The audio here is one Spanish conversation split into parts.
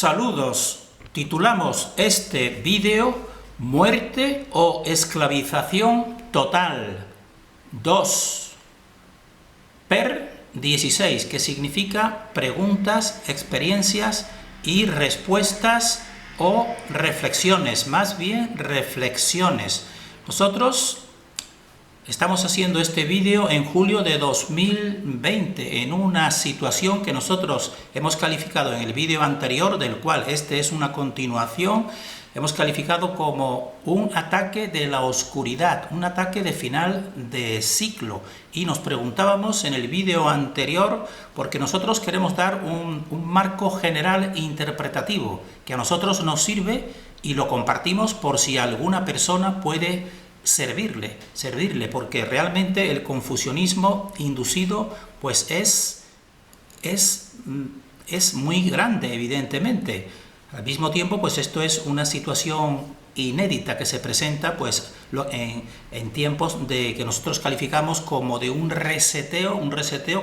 Saludos, titulamos este vídeo Muerte o esclavización total 2 per 16, que significa preguntas, experiencias y respuestas o reflexiones, más bien reflexiones. Nosotros estamos haciendo este vídeo en julio de 2020, en una situación que nosotros hemos calificado en el vídeo anterior, del cual este es una continuación, hemos calificado como un ataque de la oscuridad, un ataque de final de ciclo. Y nos preguntábamos en el vídeo anterior, porque nosotros queremos dar un marco general interpretativo, que a nosotros nos sirve y lo compartimos por si alguna persona puede servirle, porque realmente el confusionismo inducido pues es muy grande, evidentemente. Al mismo tiempo, pues esto es una situación inédita que se presenta pues en tiempos de que nosotros calificamos como de un reseteo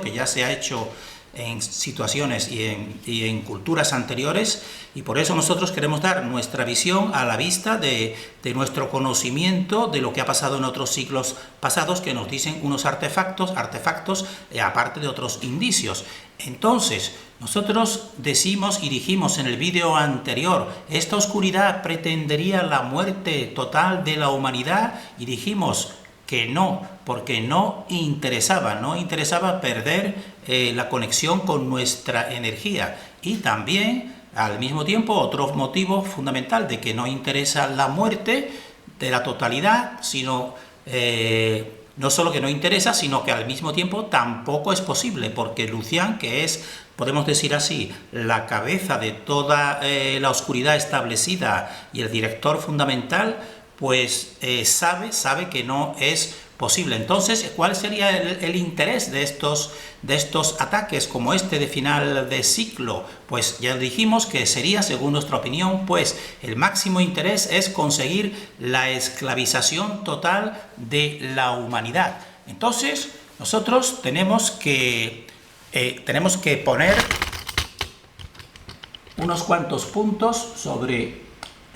que ya se ha hecho en situaciones y en culturas anteriores, y por eso nosotros queremos dar nuestra visión a la vista de nuestro conocimiento de lo que ha pasado en otros siglos pasados, que nos dicen unos artefactos aparte de otros indicios. Entonces, nosotros decimos y dijimos en el vídeo anterior, esta oscuridad pretendería la muerte total de la humanidad, y dijimos que no, porque no interesaba perder la conexión con nuestra energía. Y también, al mismo tiempo, otro motivo fundamental de que no interesa la muerte de la totalidad, sino no solo que no interesa, sino que al mismo tiempo tampoco es posible, porque Lucian, que es, podemos decir así, la cabeza de toda la oscuridad establecida y el director fundamental, pues sabe que no es posible. Entonces, ¿cuál sería el interés de estos ataques como este de final de ciclo? Pues ya dijimos que sería, según nuestra opinión, pues el máximo interés es conseguir la esclavización total de la humanidad. Entonces, nosotros tenemos que poner unos cuantos puntos sobre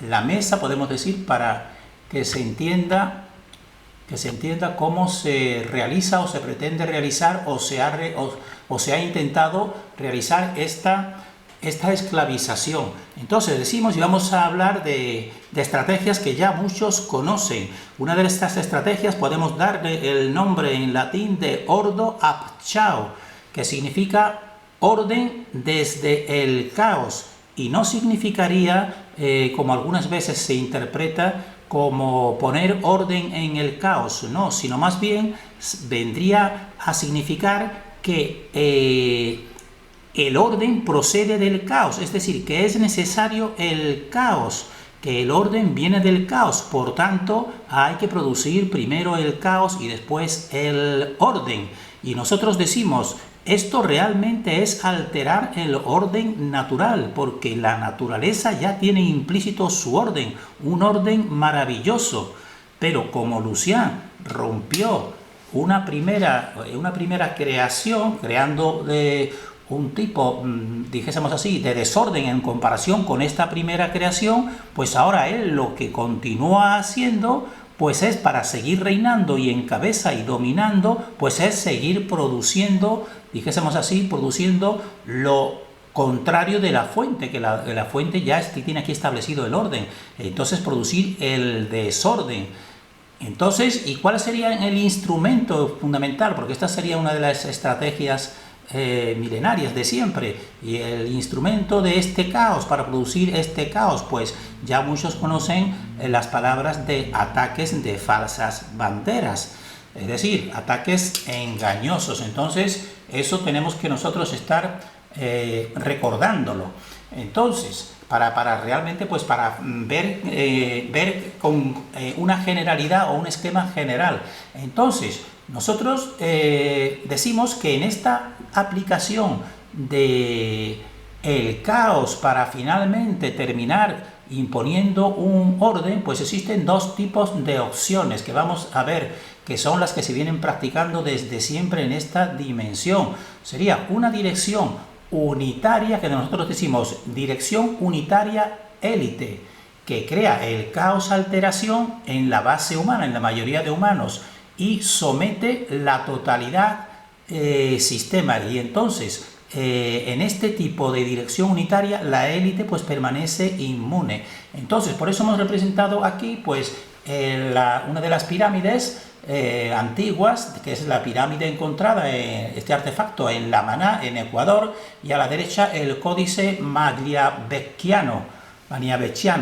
la mesa, podemos decir, para que se entienda cómo se realiza o se pretende realizar o se ha intentado realizar esta esclavización. Entonces decimos, y vamos a hablar de estrategias que ya muchos conocen. Una de estas estrategias podemos darle el nombre en latín de Ordo ab Chao, que significa orden desde el caos, y no significaría, como algunas veces se interpreta, como poner orden en el caos, no, sino más bien vendría a significar que el orden procede del caos, es decir, que es necesario el caos, que el orden viene del caos, por tanto hay que producir primero el caos y después el orden. Y nosotros decimos, esto realmente es alterar el orden natural, porque la naturaleza ya tiene implícito su orden, un orden maravilloso. Pero como Lucian rompió una primera creación, creando un tipo, dijésemos así, de desorden en comparación con esta primera creación, pues ahora él lo que continúa haciendo pues es, para seguir reinando y en cabeza y dominando, pues es seguir produciendo, dijésemos así, produciendo lo contrario de la fuente, que la fuente ya tiene aquí establecido el orden. Entonces producir el desorden. Entonces, ¿y cuál sería el instrumento fundamental? Porque esta sería una de las estrategias milenarias de siempre, y el instrumento de este caos, para producir este caos, pues ya muchos conocen las palabras de ataques de falsas banderas, es decir, ataques engañosos. Entonces eso tenemos que nosotros estar recordándolo. Entonces, para realmente, pues para ver con una generalidad o un esquema general. Entonces, nosotros decimos que en esta aplicación de el caos para finalmente terminar imponiendo un orden, pues existen dos tipos de opciones que vamos a ver, que son las que se vienen practicando desde siempre en esta dimensión. Sería una dirección unitaria, que nosotros decimos dirección unitaria élite, que crea el caos alteración en la base humana, en la mayoría de humanos, y somete la totalidad sistema. Y entonces, en este tipo de dirección unitaria, la élite pues permanece inmune. Entonces, por eso hemos representado aquí pues una de las pirámides antiguas, que es la pirámide encontrada en este artefacto en La Maná, en Ecuador, y a la derecha el códice Magliavecchiano,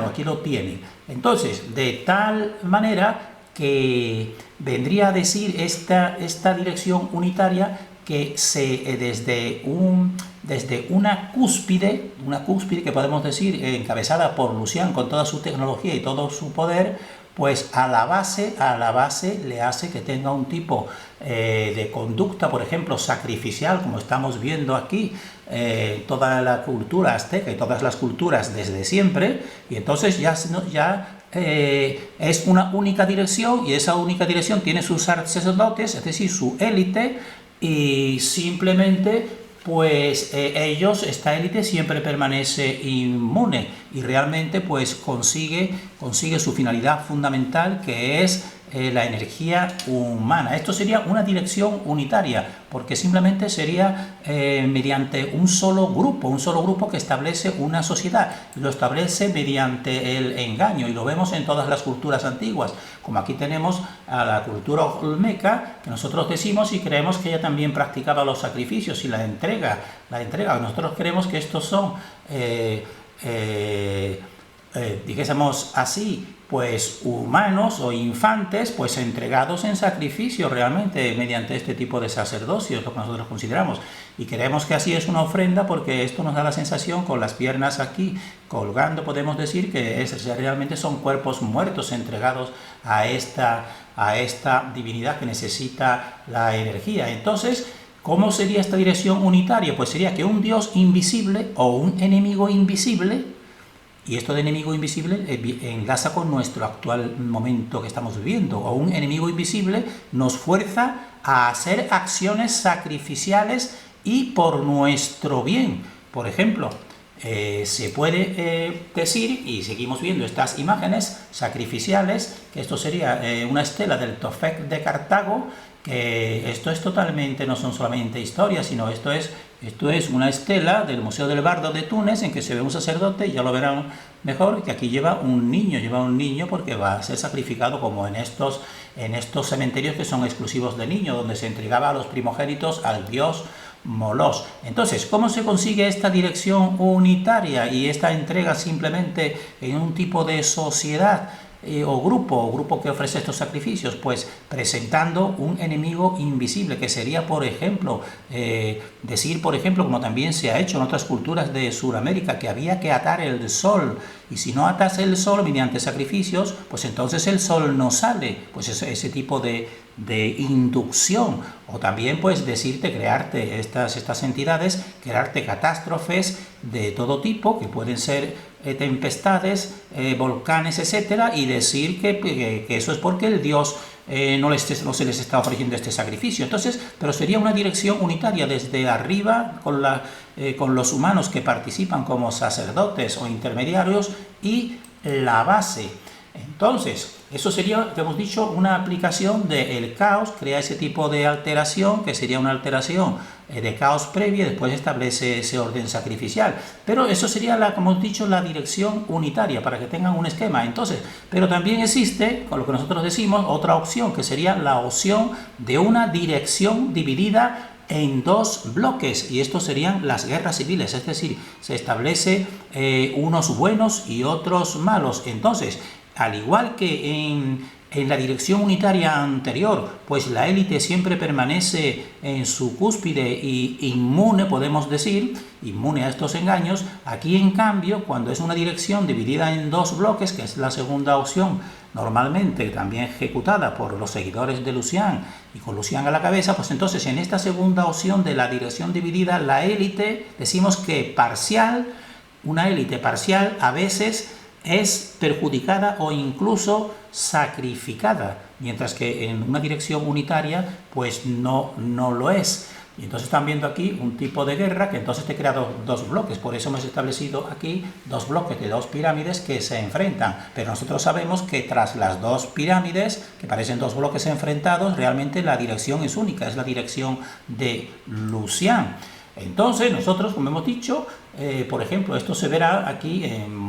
aquí lo tiene. Entonces, de tal manera que vendría a decir esta dirección unitaria que desde una cúspide que podemos decir encabezada por Lucian con toda su tecnología y todo su poder, pues a la base le hace que tenga un tipo de conducta, por ejemplo, sacrificial, como estamos viendo aquí, toda la cultura azteca y todas las culturas desde siempre, y entonces ya es una única dirección, y esa única dirección tiene sus sacerdotes, es decir, su élite, y simplemente pues esta élite siempre permanece inmune y realmente pues consigue su finalidad fundamental, que es la energía humana. Esto sería una dirección unitaria, porque simplemente sería mediante un solo grupo que establece una sociedad, y lo establece mediante el engaño, y lo vemos en todas las culturas antiguas, como aquí tenemos a la cultura olmeca, que nosotros decimos y creemos que ella también practicaba los sacrificios y la entrega. Nosotros creemos que estos son, dijésemos así, pues humanos o infantes, pues entregados en sacrificio realmente mediante este tipo de sacerdocio, es lo que nosotros consideramos, y creemos que así es una ofrenda, porque esto nos da la sensación, con las piernas aquí colgando, podemos decir que realmente son cuerpos muertos entregados a esta divinidad que necesita la energía. Entonces, ¿cómo sería esta dirección unitaria? Pues sería que un Dios invisible o un enemigo invisible, y esto de enemigo invisible enlaza con nuestro actual momento que estamos viviendo, o un enemigo invisible nos fuerza a hacer acciones sacrificiales y por nuestro bien. Por ejemplo, se puede decir, y seguimos viendo estas imágenes sacrificiales, que esto sería una estela del Tophet de Cartago, que esto es totalmente, no son solamente historias, sino esto es una estela del Museo del Bardo de Túnez, en que se ve un sacerdote, y ya lo verán mejor, que aquí lleva un niño porque va a ser sacrificado, como en estos cementerios que son exclusivos de niños, donde se entregaba a los primogénitos al dios Molos. Entonces, ¿cómo se consigue esta dirección unitaria y esta entrega simplemente en un tipo de sociedad o grupo que ofrece estos sacrificios? Pues presentando un enemigo invisible, que sería, por ejemplo, decir, por ejemplo, como también se ha hecho en otras culturas de Sudamérica, que había que atar el sol, y si no atas el sol mediante sacrificios, pues entonces el sol no sale. Pues ese tipo de inducción, o también pues decirte, crearte estas entidades, crearte catástrofes de todo tipo, que pueden ser tempestades, volcanes, etcétera, y decir que eso es porque el dios no se les está ofreciendo este sacrificio. Entonces, pero sería una dirección unitaria desde arriba, con los humanos que participan como sacerdotes o intermediarios, y la base. Entonces, eso sería, que hemos dicho, una aplicación del caos, crea ese tipo de alteración, que sería una alteración de caos previa, y después establece ese orden sacrificial. Pero eso sería, como hemos dicho, la dirección unitaria, para que tengan un esquema. Entonces, pero también existe, con lo que nosotros decimos, otra opción, que sería la opción de una dirección dividida en dos bloques, y estos serían las guerras civiles, es decir, se establece unos buenos y otros malos. Entonces, al igual que en la dirección unitaria anterior, pues la élite siempre permanece en su cúspide y inmune, podemos decir, inmune a estos engaños. Aquí, en cambio, cuando es una dirección dividida en dos bloques, que es la segunda opción, normalmente también ejecutada por los seguidores de Lucian y con Lucian a la cabeza, pues entonces en esta segunda opción de la dirección dividida, la élite, decimos que una élite parcial a veces es perjudicada o incluso sacrificada, mientras que en una dirección unitaria pues no lo es. Y entonces están viendo aquí un tipo de guerra que entonces te crea dos bloques. Por eso hemos establecido aquí dos bloques de dos pirámides que se enfrentan. Pero nosotros sabemos que tras las dos pirámides, que parecen dos bloques enfrentados, realmente la dirección es única, es la dirección de Lucian. Entonces nosotros, como hemos dicho, por ejemplo, esto se verá aquí en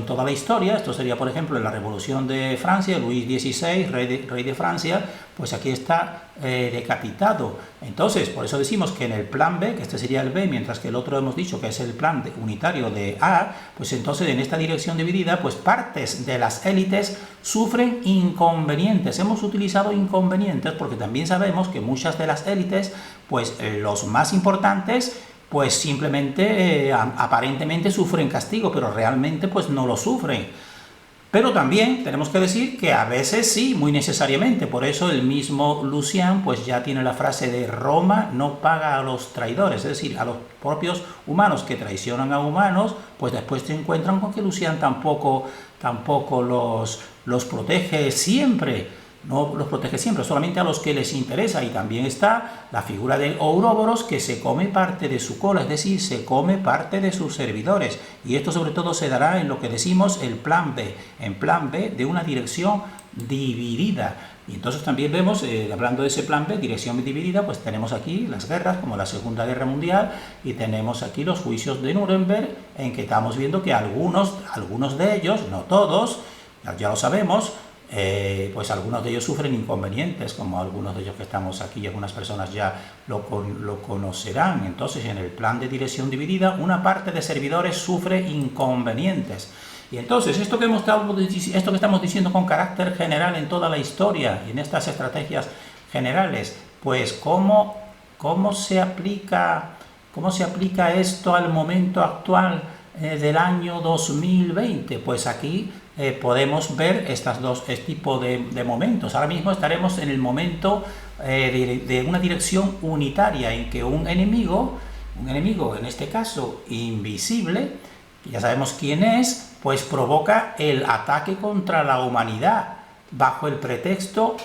toda la historia. Esto sería, por ejemplo, en la Revolución de Francia, Luis XVI, rey de Francia, pues aquí está decapitado. Entonces, por eso decimos que en el plan B, que este sería el B, mientras que el otro hemos dicho que es el plan unitario de A, pues entonces en esta dirección dividida, pues partes de las élites sufren inconvenientes. Hemos utilizado inconvenientes porque también sabemos que muchas de las élites, pues los más importantes, pues simplemente aparentemente sufren castigo, pero realmente pues no lo sufren. Pero también tenemos que decir que a veces sí, muy necesariamente. Por eso el mismo Lucian pues ya tiene la frase de Roma no paga a los traidores, es decir, a los propios humanos que traicionan a humanos, pues después se encuentran con que Lucian tampoco los protege siempre. No los protege siempre, solamente a los que les interesa. Y también está la figura del Ouroboros, que se come parte de su cola, es decir, se come parte de sus servidores. Y esto sobre todo se dará en lo que decimos el plan B, en plan B de una dirección dividida. Y entonces también vemos, hablando de ese plan B, dirección dividida, pues tenemos aquí las guerras, como la Segunda Guerra Mundial, y tenemos aquí los juicios de Nuremberg, en que estamos viendo que algunos de ellos, no todos, ya lo sabemos, pues algunos de ellos sufren inconvenientes, como algunos de ellos que estamos aquí, algunas personas ya lo conocerán. Entonces, en el plan de dirección dividida, una parte de servidores sufre inconvenientes. Y entonces, esto que estamos diciendo con carácter general en toda la historia y en estas estrategias generales, pues ¿cómo se aplica esto al momento actual del año 2020? Pues aquí podemos ver este tipo de momentos. Ahora mismo estaremos en el momento de una dirección unitaria en que un enemigo, en este caso invisible, que ya sabemos quién es, pues provoca el ataque contra la humanidad bajo el pretexto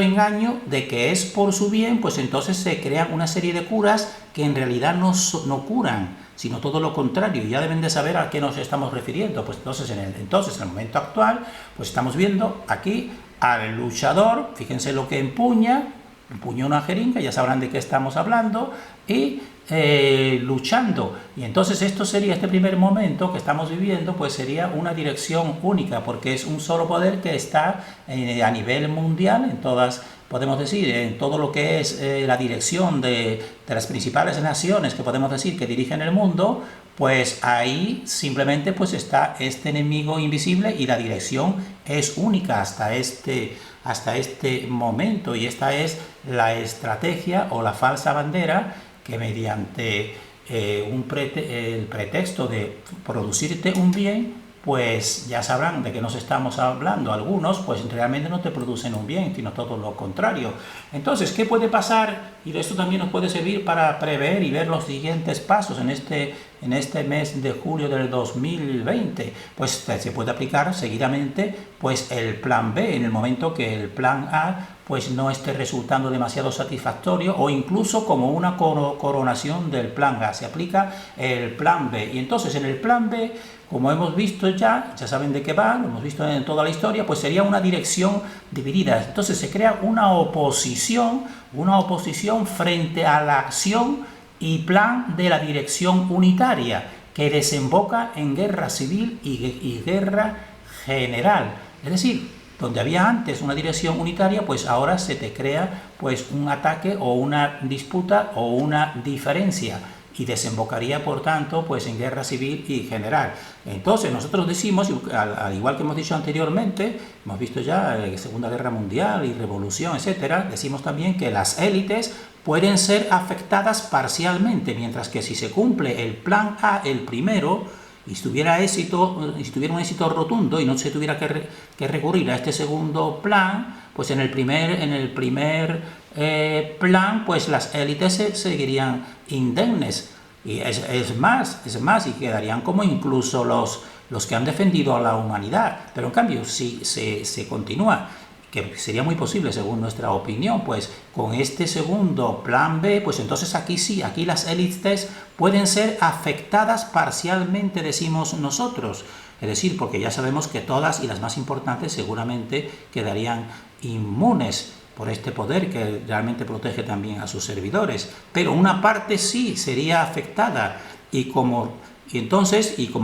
engaño de que es por su bien. Pues entonces se crean una serie de curas que en realidad no curan, sino todo lo contrario. Ya deben de saber a qué nos estamos refiriendo. Pues entonces en el momento actual, pues estamos viendo aquí al luchador, fíjense lo que empuña una jeringa, ya sabrán de qué estamos hablando, y luchando. Y entonces este primer momento que estamos viviendo, pues sería una dirección única, porque es un solo poder que está a nivel mundial, en todas, podemos decir, en todo lo que es la dirección de las principales naciones que podemos decir que dirigen el mundo. Pues ahí simplemente pues está este enemigo invisible y la dirección es única hasta este momento. Y esta es la estrategia o la falsa bandera que mediante el pretexto de producirte un bien, pues ya sabrán de qué nos estamos hablando. Algunos pues realmente no te producen un bien, sino todo lo contrario. Entonces, ¿qué puede pasar? Y esto también nos puede servir para prever y ver los siguientes pasos en este mes de julio del 2020. Pues se puede aplicar seguidamente pues el plan B, en el momento que el plan A pues no esté resultando demasiado satisfactorio, o incluso como una coronación del plan A. Se aplica el plan B. Y entonces en el plan B, como hemos visto ya saben de qué va, lo hemos visto en toda la historia, pues sería una dirección dividida. Entonces se crea una oposición frente a la acción y plan de la dirección unitaria, que desemboca en guerra civil y guerra general. Es decir, donde había antes una dirección unitaria, pues ahora se te crea pues un ataque o una disputa o una diferencia, y desembocaría por tanto pues en guerra civil y general. Entonces nosotros decimos, al igual que hemos dicho anteriormente, hemos visto ya Segunda Guerra Mundial y Revolución, etcétera, decimos también que las élites pueden ser afectadas parcialmente, mientras que si se cumple el plan A, el primero, y si tuviera un éxito rotundo y no se tuviera que recurrir a este segundo plan, pues en el primer plan, pues las élites seguirían indemnes. Y es más, y quedarían como incluso los que han defendido a la humanidad. Pero en cambio, si se continúa que sería muy posible según nuestra opinión, pues con este segundo plan B, pues entonces aquí sí, aquí las élites pueden ser afectadas parcialmente, decimos nosotros. Es decir, porque ya sabemos que todas y las más importantes seguramente quedarían inmunes por este poder que realmente protege también a sus servidores, pero una parte sí sería afectada y como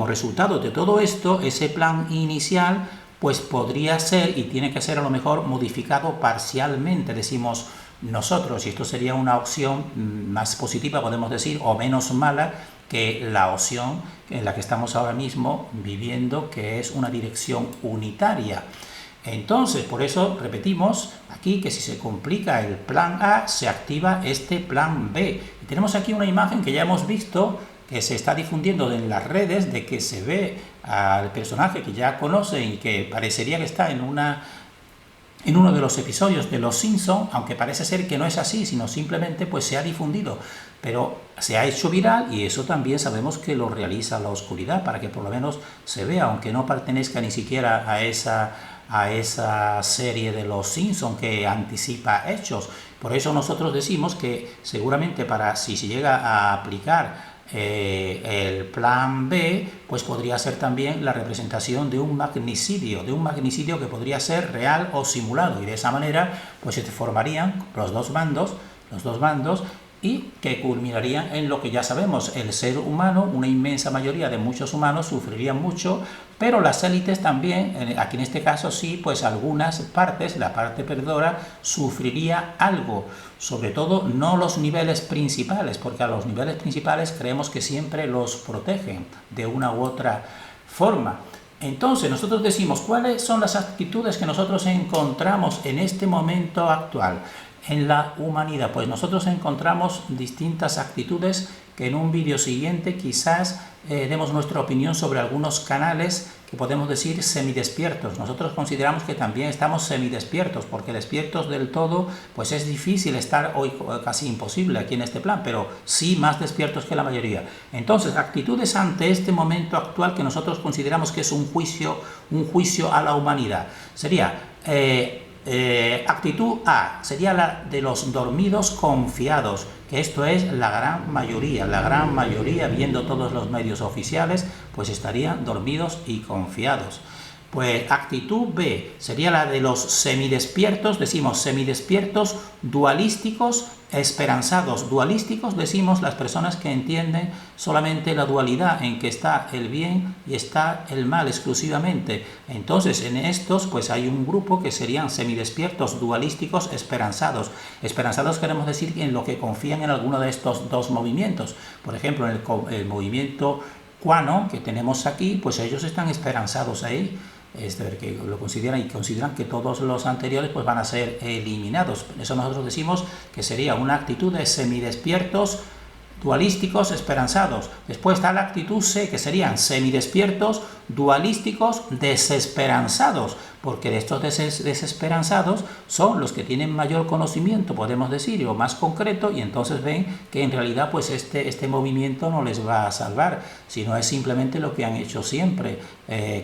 resultado de todo esto, ese plan inicial pues podría ser y tiene que ser a lo mejor modificado parcialmente, decimos nosotros, y esto sería una opción más positiva, podemos decir, o menos mala que la opción en la que estamos ahora mismo viviendo, que es una dirección unitaria. Entonces, por eso repetimos aquí que si se complica el plan A, se activa este plan B. Y tenemos aquí una imagen que ya hemos visto, que se está difundiendo en las redes, de que se ve al personaje que ya conocen y que parecería que está en uno de los episodios de Los Simpson, aunque parece ser que no es así, sino simplemente pues se ha difundido, pero se ha hecho viral y eso también sabemos que lo realiza la oscuridad, para que por lo menos se vea, aunque no pertenezca ni siquiera a esa serie de Los Simpson que anticipa hechos. Por eso nosotros decimos que seguramente si se llega a aplicar el plan B, pues podría ser también la representación de un magnicidio que podría ser real o simulado, y de esa manera pues se formarían los dos bandos y que culminarían en lo que ya sabemos: el ser humano, una inmensa mayoría de muchos humanos sufrirían mucho, pero las élites también, aquí en este caso sí, pues algunas partes, la parte perdedora, sufriría algo, sobre todo no los niveles principales, porque a los niveles principales creemos que siempre los protegen de una u otra forma. Entonces nosotros decimos, ¿cuáles son las actitudes que nosotros encontramos en este momento actual en la humanidad? Pues nosotros encontramos distintas actitudes que en un vídeo siguiente quizás demos nuestra opinión sobre algunos canales que podemos decir semidespiertos. Nosotros consideramos que también estamos semidespiertos, porque despiertos del todo pues es difícil estar hoy, casi imposible aquí en este plan, pero sí más despiertos que la mayoría. Entonces, actitudes ante este momento actual que nosotros consideramos que es un juicio a la humanidad. Sería actitud A, sería la de los dormidos confiados, que esto es la gran mayoría, viendo todos los medios oficiales, pues estarían dormidos y confiados. Pues actitud B sería la de los semidespiertos, decimos semidespiertos, dualísticos, esperanzados. Dualísticos decimos las personas que entienden solamente la dualidad, en que está el bien y está el mal exclusivamente. Entonces en estos pues hay un grupo que serían semidespiertos, dualísticos, esperanzados. Esperanzados queremos decir en lo que confían en alguno de estos dos movimientos. Por ejemplo, en el movimiento QAnon que tenemos aquí, pues ellos están esperanzados ahí. Que lo consideran que todos los anteriores pues van a ser eliminados. Por eso nosotros decimos que sería una actitud de semidespiertos, dualísticos, esperanzados. Después está la actitud C, que serían semidespiertos, dualísticos, desesperanzados, porque de estos desesperanzados son los que tienen mayor conocimiento, podemos decir, o más concreto, y entonces ven que en realidad pues este movimiento no les va a salvar, sino es simplemente lo que han hecho siempre,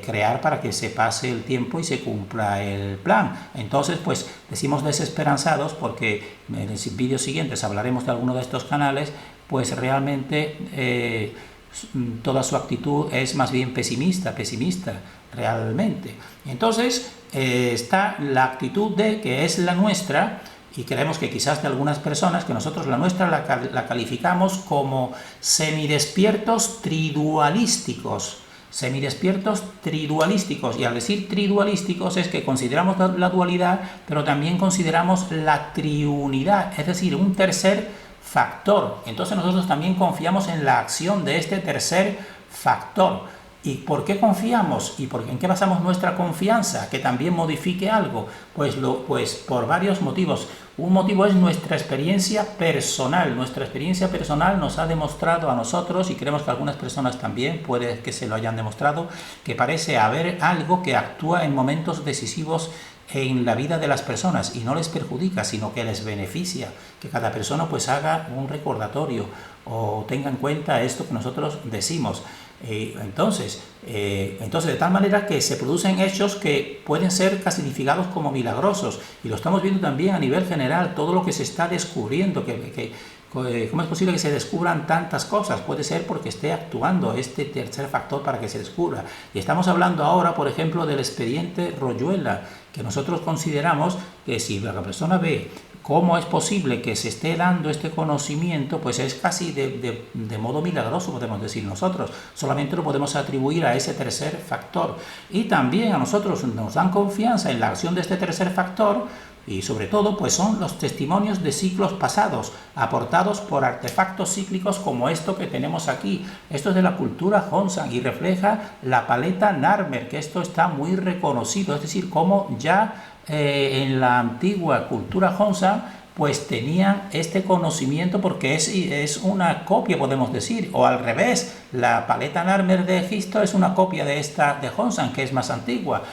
crear para que se pase el tiempo y se cumpla el plan. Entonces pues decimos desesperanzados porque en el vídeo siguientes hablaremos de alguno de estos canales, pues realmente toda su actitud es más bien pesimista realmente. Entonces está la actitud D, que es la nuestra, y creemos que quizás de algunas personas, que nosotros la nuestra la calificamos como semidespiertos tridualísticos. Semidespiertos tridualísticos, y al decir tridualísticos es que consideramos la dualidad, pero también consideramos la triunidad, es decir, un tercer factor. Entonces nosotros también confiamos en la acción de este tercer factor. ¿Y por qué confiamos? ¿Y en qué basamos nuestra confianza? Que también modifique algo. Pues por varios motivos. Un motivo es nuestra experiencia personal. Nuestra experiencia personal nos ha demostrado a nosotros, y creemos que algunas personas también puede que se lo hayan demostrado, que parece haber algo que actúa en momentos decisivos en la vida de las personas y no les perjudica, sino que les beneficia, que cada persona pues haga un recordatorio o tenga en cuenta esto que nosotros decimos. Entonces, de tal manera que se producen hechos que pueden ser clasificados como milagrosos, y lo estamos viendo también a nivel general, todo lo que se está descubriendo, ¿cómo es posible que se descubran tantas cosas? Puede ser porque esté actuando este tercer factor para que se descubra. Y estamos hablando ahora, por ejemplo, del expediente Royuela, que nosotros consideramos que si la persona ve cómo es posible que se esté dando este conocimiento, pues es casi de modo milagroso, podemos decir nosotros. Solamente lo podemos atribuir a ese tercer factor. Y también a nosotros nos dan confianza en la acción de este tercer factor, y sobre todo pues son los testimonios de ciclos pasados, aportados por artefactos cíclicos como esto que tenemos aquí. Esto es de la cultura Honshan y refleja la paleta Narmer, que esto está muy reconocido, es decir, como ya en la antigua cultura Honshan pues tenían este conocimiento, porque es una copia, podemos decir, o al revés, la paleta Narmer de Egipto es una copia de esta de Honshan, que es más antigua.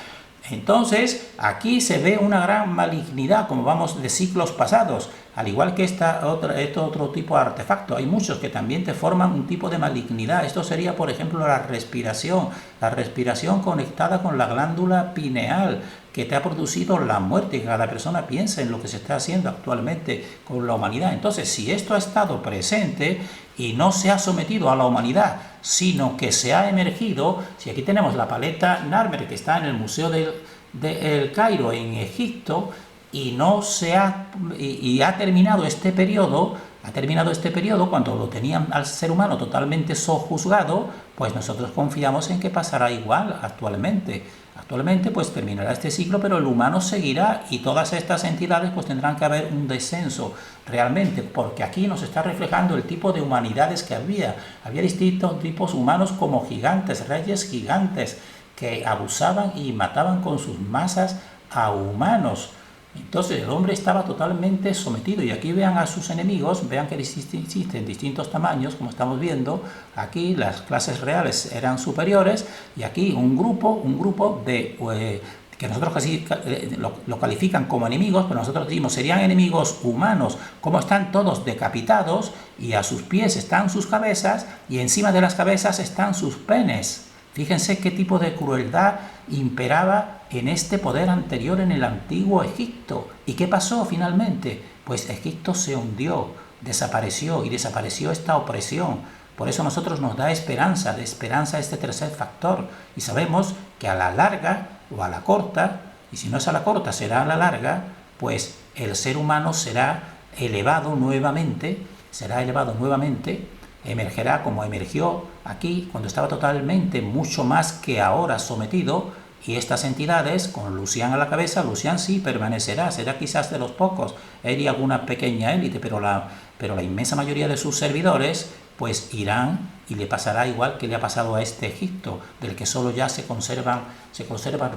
Entonces, aquí se ve una gran malignidad, como vamos de ciclos pasados, al igual que este otro tipo de artefacto. Hay muchos que también te forman un tipo de malignidad. Esto sería, por ejemplo, la respiración conectada con la glándula pineal, que te ha producido la muerte, y cada persona piensa en lo que se está haciendo actualmente con la humanidad. Entonces, si esto ha estado presente y no se ha sometido a la humanidad, sino que se ha emergido, si aquí tenemos la paleta Narmer que está en el Museo de El Cairo en Egipto, y ha terminado este periodo, cuando lo tenían al ser humano totalmente sojuzgado, pues nosotros confiamos en que pasará igual actualmente. Actualmente pues terminará este ciclo, pero el humano seguirá, y todas estas entidades pues tendrán que haber un descenso realmente, porque aquí nos está reflejando el tipo de humanidades que había. Había distintos tipos humanos, como gigantes, reyes gigantes, que abusaban y mataban con sus masas a humanos. Entonces el hombre estaba totalmente sometido, y aquí vean a sus enemigos, vean que existen distintos tamaños, como estamos viendo. Aquí las clases reales eran superiores, y aquí un grupo de que nosotros casi lo califican como enemigos, pero nosotros decimos serían enemigos humanos, como están todos decapitados, y a sus pies están sus cabezas, y encima de las cabezas están sus penes. Fíjense qué tipo de crueldad imperaba en este poder anterior en el antiguo Egipto. ¿Y qué pasó finalmente? Pues Egipto se hundió, desapareció esta opresión. Por eso a nosotros nos da esperanza este tercer factor. Y sabemos que a la larga o a la corta, y si no es a la corta será a la larga, pues el ser humano será elevado nuevamente, emergerá como emergió aquí, cuando estaba totalmente, mucho más que ahora, sometido. Y estas entidades, con Lucián a la cabeza, Lucián sí permanecerá, será quizás de los pocos, él y alguna pequeña élite, pero la inmensa mayoría de sus servidores pues irán, y le pasará igual que le ha pasado a este Egipto, del que solo ya se conservan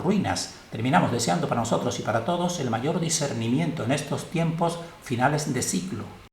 ruinas. Terminamos deseando para nosotros y para todos el mayor discernimiento en estos tiempos finales de ciclo.